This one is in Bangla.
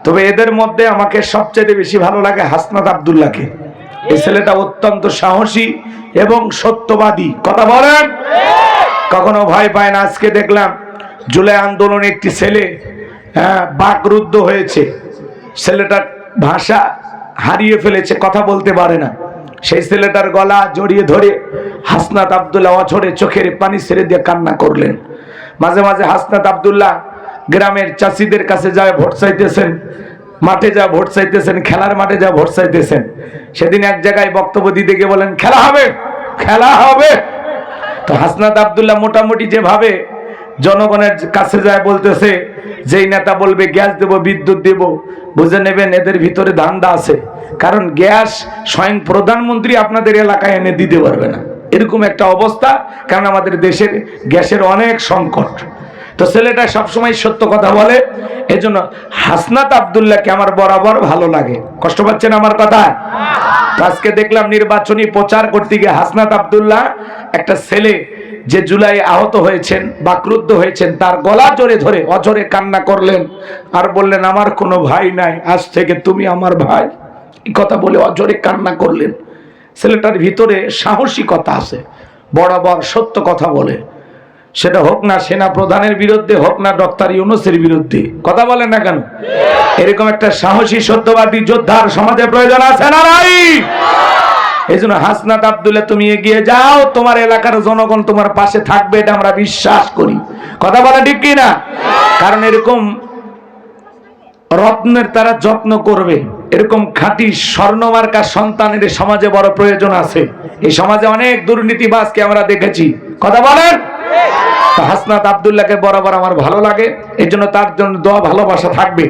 তবে এদের মধ্যে আমাকে সবচেয়ে বেশি ভালো লাগে হাসনাত আব্দুল্লাহকে। এই ছেলেটা অত্যন্ত সাহসী এবং সত্যবাদী। কথা বলেন, কখনো ভয় পায় না। আজকে দেখলাম জুলাই আন্দোলনে একটি ছেলে বাকরুদ্ধ হয়েছে, ছেলেটার ভাষা হারিয়ে ফেলেছে, কথা বলতে পারে না। সেই ছেলেটার গলা জড়িয়ে ধরে হাসনাত আব্দুল্লাহ অঝরে চোখের পানি ছেড়ে দিয়ে কান্না করলেন। মাঝে মাঝে হাসনাত আব্দুল্লাহ গ্রামের চাষিদের কাছে যায় ভোট চাইতেছেন, মাঠে যা ভোট চাইতেছেন, খেলার মাঠে যা ভোট চাইতেছেন। সেদিন এক জায়গায় বক্তব্য দিতে গিয়ে বলেন খেলা হবে, খেলা হবে। তো হাসনাত আব্দুল্লাহ মোটামুটি যেভাবে জনগণের কাছে যায় বলতেছে, যেই নেতা বলবে গ্যাস দেব, বিদ্যুৎ দেব, বুঝে নেবেন এদের ভিতরে ধান্দা আছে। কারণ গ্যাস স্বয়ং প্রধানমন্ত্রী আপনাদের এলাকায় এনে দিতে পারবে না, এরকম একটা অবস্থা। কারণ আমাদের দেশের গ্যাসের অনেক সংকট। তো ছেলেটা সবসময় সত্য কথা বলে, এজন্য হাসনাত আব্দুল্লাহকে আমার বরাবর ভালো লাগে। কষ্ট পাচ্ছেন আমার কথা? আজকে দেখলাম নির্বাচনী প্রচার করতে গিয়ে হাসনাত আব্দুল্লাহ একটা ছেলে যে জুলাই আহত হয়েছেন, বাকরুদ্ধ হয়েছেন, তার গলা জড়ে ধরে অঝরে কান্না করলেন আর বললেন আমার কোনো ভাই নাই, আজ থেকে তুমি আমার ভাই। এই কথা বলে অঝরে কান্না করলেন। ছেলেটার ভিতরে সাহসিকতা আছে, বরাবর সত্য কথা বলে। সেটা হোক না সেনা প্রধানের বিরুদ্ধে, হোক না ডক্টর ইউনূসের বিরুদ্ধে, কথা বলেন না কেন? এরকম একটা সাহসী সত্যবাদী যোদ্ধার সমাজে প্রয়োজন আছে না নাই? এই জন্য হাসনাত আব্দুল্লাহ তুমি এগিয়ে যাও, তোমার এলাকার জনগণ তোমার পাশে থাকবে, এটা আমরা বিশ্বাস করি। কথা বলা ঠিক কিনা? কারণ এরকম রত্নের তারা যত্ন করবে, এরকম খাঁটি স্বর্ণমার্কা সন্তানের সমাজে বড় প্রয়োজন আছে। এই সমাজে অনেক দুর্নীতিবাজকে আমরা দেখেছি। কথা বলেন। হাসনাত আব্দুল্লাহকে বরাবর আমার ভালো লাগে, এই জন্য তার জন্য দোয়া ভালোবাসা থাকবে।